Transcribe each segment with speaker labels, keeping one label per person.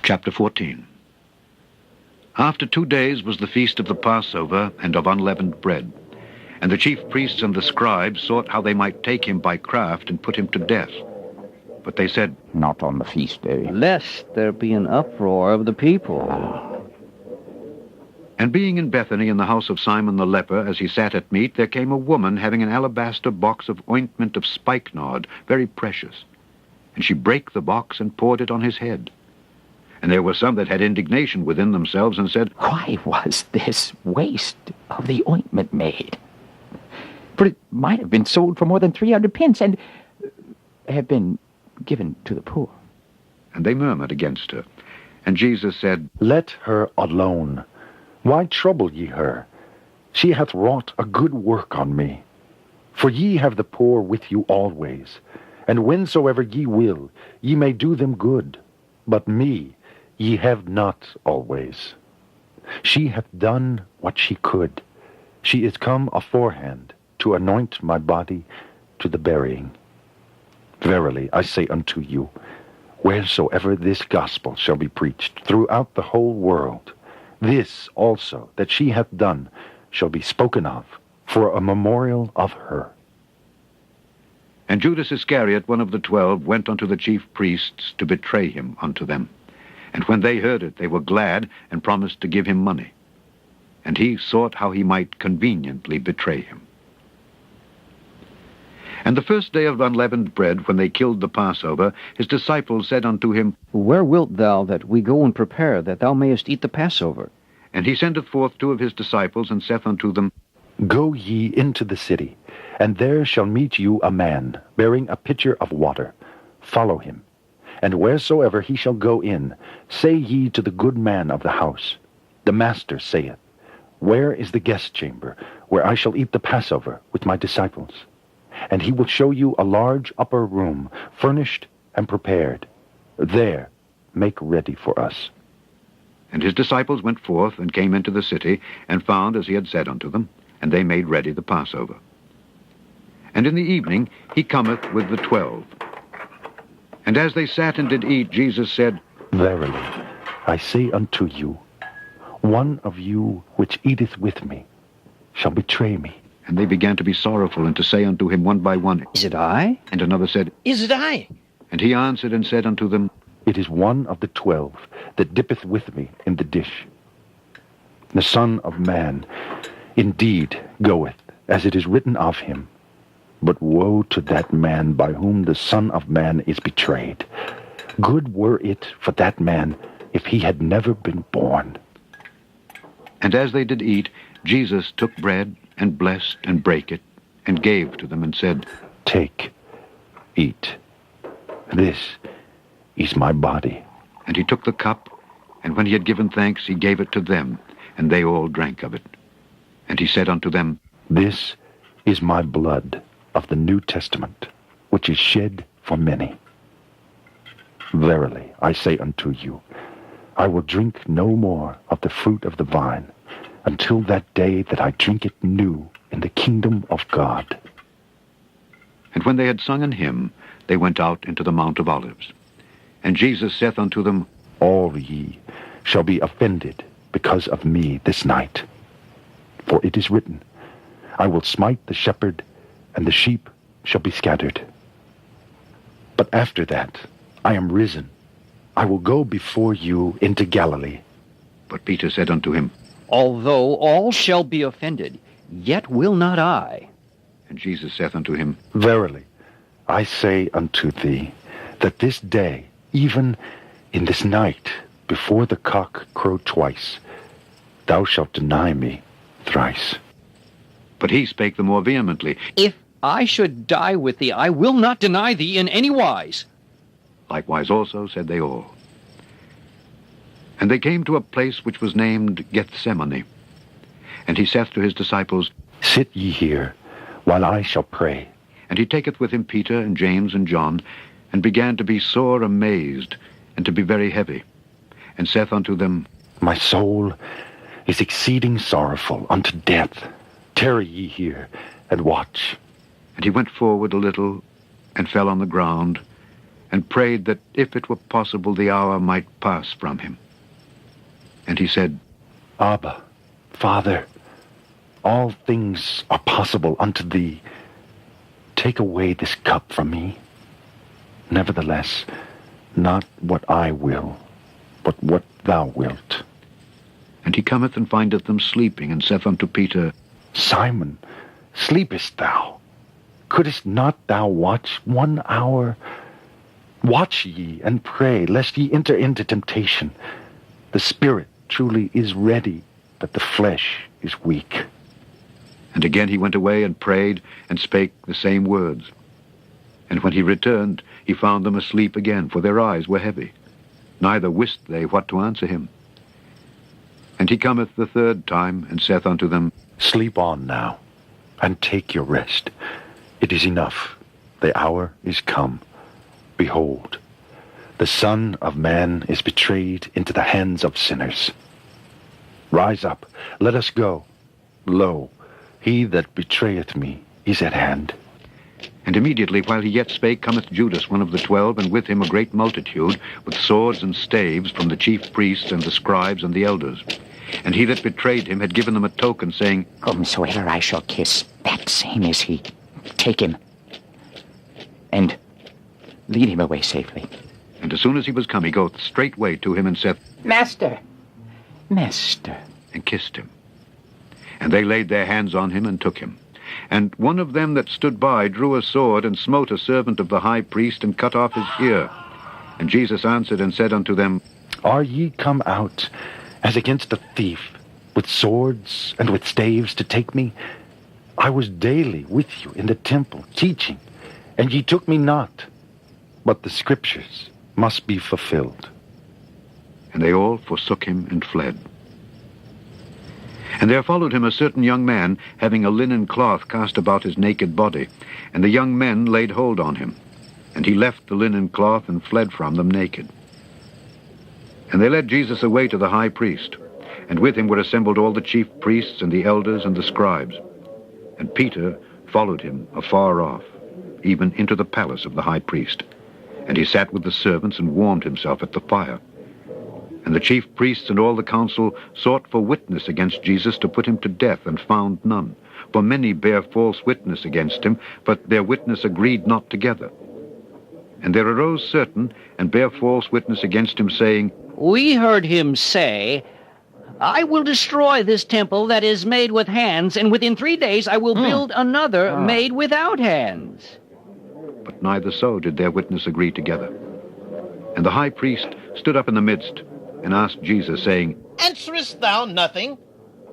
Speaker 1: Chapter 14. After 2 days was the feast of the Passover and of unleavened bread. And the chief priests and the scribes sought how they might take him by craft and put him to death. But they said,
Speaker 2: "Not on the feast day,
Speaker 3: lest there be an uproar of the people."
Speaker 1: And being in Bethany in the house of Simon the leper, as he sat at meat, there came a woman having an alabaster box of ointment of spikenard, very precious. And she brake the box and poured it on his head. And there were some that had indignation within themselves, and said,
Speaker 2: Why was this waste of the ointment made? For it might have been sold for more than 300 pence, and have been given to the poor.
Speaker 1: And they murmured against her. And Jesus said,
Speaker 4: Let her alone. Why trouble ye her? She hath wrought a good work on me. For ye have the poor with you always, and whensoever ye will, ye may do them good. But me ye have not always. She hath done what she could. She is come aforehand to anoint my body to the burying. Verily, I say unto you, wheresoever this gospel shall be preached throughout the whole world, this also that she hath done shall be spoken of for a memorial of her.
Speaker 1: And Judas Iscariot, one of the 12, went unto the chief priests to betray him unto them. And when they heard it, they were glad, and promised to give him money. And he sought how he might conveniently betray him. And the first day of unleavened bread, when they killed the Passover, his disciples said unto him,
Speaker 3: Where wilt thou that we go and prepare, that thou mayest eat the Passover?
Speaker 1: And he sendeth forth 2 of his disciples, and saith unto them,
Speaker 4: Go ye into the city, and there shall meet you a man, bearing a pitcher of water. Follow him. And wheresoever he shall go in, say ye to the good man of the house, The Master saith, Where is the guest chamber, where I shall eat the Passover with my disciples? And he will show you a large upper room, furnished and prepared. There make ready for us.
Speaker 1: And his disciples went forth, and came into the city, and found as he had said unto them, and they made ready the Passover. And in the evening he cometh with the 12. And as they sat and did eat, Jesus said,
Speaker 4: Verily, I say unto you, one of you which eateth with me shall betray me.
Speaker 1: And they began to be sorrowful, and to say unto him one by one,
Speaker 3: Is it I?
Speaker 1: And another said,
Speaker 3: Is it I?
Speaker 1: And he answered and said unto them,
Speaker 4: It is one of the 12 that dippeth with me in the dish. The Son of Man indeed goeth, as it is written of him. But woe to that man by whom the Son of Man is betrayed. Good were it for that man if he had never been born.
Speaker 1: And as they did eat, Jesus took bread, and blessed, and brake it, and gave to them, and said,
Speaker 4: Take, eat. This is my body.
Speaker 1: And he took the cup, and when he had given thanks, he gave it to them, and they all drank of it. And he said unto them,
Speaker 4: This is my blood of the New Testament, which is shed for many. Verily, I say unto you, I will drink no more of the fruit of the vine, until that day that I drink it new in the kingdom of God.
Speaker 1: And when they had sung an hymn, they went out into the Mount of Olives. And Jesus saith unto them,
Speaker 4: All ye shall be offended because of me this night. For it is written, I will smite the shepherd, and the sheep shall be scattered. But after that I am risen. I will go before you into Galilee.
Speaker 1: But Peter said unto him,
Speaker 3: Although all shall be offended, yet will not I.
Speaker 1: And Jesus saith unto him,
Speaker 4: Verily, I say unto thee, that this day, even in this night, before the cock crow twice, thou shalt deny me thrice.
Speaker 1: But he spake the more vehemently,
Speaker 3: If I should die with thee, I will not deny thee in any wise.
Speaker 1: Likewise also said they all. And they came to a place which was named Gethsemane. And he saith to his disciples,
Speaker 4: Sit ye here, while I shall pray.
Speaker 1: And he taketh with him Peter and James and John, and began to be sore amazed, and to be very heavy, and saith unto them,
Speaker 4: My soul is exceeding sorrowful unto death. Tarry ye here, and watch.
Speaker 1: And he went forward a little, and fell on the ground, and prayed that if it were possible the hour might pass from him. And he said,
Speaker 4: Abba, Father, all things are possible unto thee. Take away this cup from me. Nevertheless, not what I will, but what thou wilt.
Speaker 1: And he cometh and findeth them sleeping, and saith unto Peter,
Speaker 4: Simon, sleepest thou? Couldest not thou watch 1 hour? Watch ye and pray, lest ye enter into temptation. The spirit truly is ready, but the flesh is weak.
Speaker 1: And again he went away and prayed, and spake the same words. And when he returned, he found them asleep again, for their eyes were heavy. Neither wist they what to answer him. And he cometh the third time, and saith unto them,
Speaker 4: Sleep on now, and take your rest. It is enough. The hour is come. Behold, the Son of Man is betrayed into the hands of sinners. Rise up, let us go. Lo, he that betrayeth me is at hand.
Speaker 1: And immediately, while he yet spake, cometh Judas, one of the 12, and with him a great multitude, with swords and staves, from the chief priests and the scribes and the elders. And he that betrayed him had given them a token, saying,
Speaker 2: Whomsoever I shall kiss, that same is he. Take him, and lead him away safely.
Speaker 1: And as soon as he was come, he goeth straightway to him, and saith,
Speaker 2: Master, Master.
Speaker 1: and kissed him. And they laid their hands on him, and took him. And one of them that stood by drew a sword, and smote a servant of the high priest, and cut off his ear. And Jesus answered and said unto them,
Speaker 4: Are ye come out as against a thief, with swords and with staves to take me? I was daily with you in the temple, teaching, and ye took me not. But the scriptures must be fulfilled.
Speaker 1: And they all forsook him and fled. And there followed him a certain young man, having a linen cloth cast about his naked body. And the young men laid hold on him. And he left the linen cloth, and fled from them naked. And they led Jesus away to the high priest. And with him were assembled all the chief priests, and the elders, and the scribes. And Peter followed him afar off, even into the palace of the high priest. And he sat with the servants, and warmed himself at the fire. And the chief priests and all the council sought for witness against Jesus to put him to death, and found none. For many bare false witness against him, but their witness agreed not together. And there arose certain, and bare false witness against him, saying,
Speaker 3: We heard him say, I will destroy this temple that is made with hands, and within 3 days I will build another made without hands.
Speaker 1: But neither so did their witness agree together. And the high priest stood up in the midst, and asked Jesus, saying,
Speaker 5: Answerest thou nothing?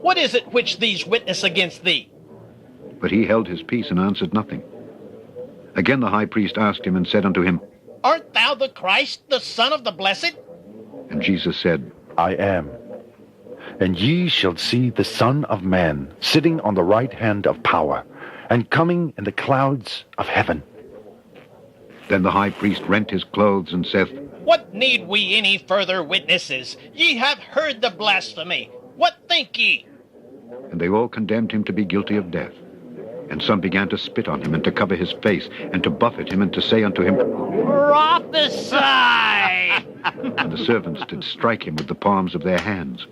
Speaker 5: What is it which these witness against thee?
Speaker 1: But he held his peace, and answered nothing. Again the high priest asked him, and said unto him,
Speaker 5: Art thou the Christ, the Son of the Blessed?
Speaker 1: And Jesus said,
Speaker 4: I am. And ye shall see the Son of Man sitting on the right hand of power, and coming in the clouds of heaven.
Speaker 1: Then the high priest rent his clothes, and saith,
Speaker 5: What need we any further witnesses? Ye have heard the blasphemy. What think ye?
Speaker 1: And they all condemned him to be guilty of death. And some began to spit on him, and to cover his face, and to buffet him, and to say unto him,
Speaker 5: Prophesy!
Speaker 1: And the servants did strike him with the palms of their hands.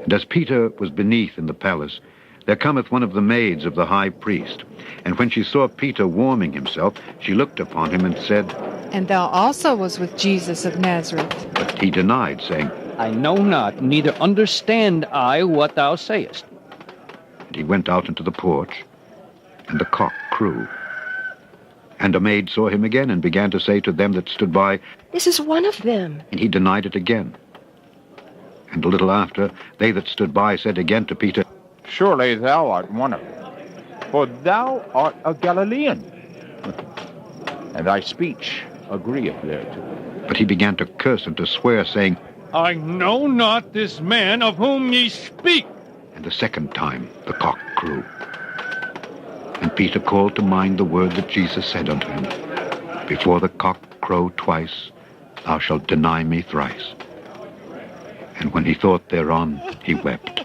Speaker 1: And as Peter was beneath in the palace, there cometh one of the maids of the high priest. And when she saw Peter warming himself, she looked upon him, and said,
Speaker 6: And thou also was with Jesus of Nazareth.
Speaker 1: But he denied, saying,
Speaker 3: I know not, neither understand I what thou sayest.
Speaker 1: And he went out into the porch, and the cock crew. And a maid saw him again, and began to say to them that stood by,
Speaker 7: This is one of them.
Speaker 1: And he denied it again. And a little after, they that stood by said again to Peter,
Speaker 8: Surely thou art one of them, for thou art a Galilean, and thy speech agreeth thereto.
Speaker 1: But he began to curse and to swear, saying,
Speaker 9: I know not this man of whom ye speak.
Speaker 1: And the second time the cock crew. And Peter called to mind the word that Jesus said unto him, Before the cock crow twice, thou shalt deny me thrice. And when he thought thereon, he wept.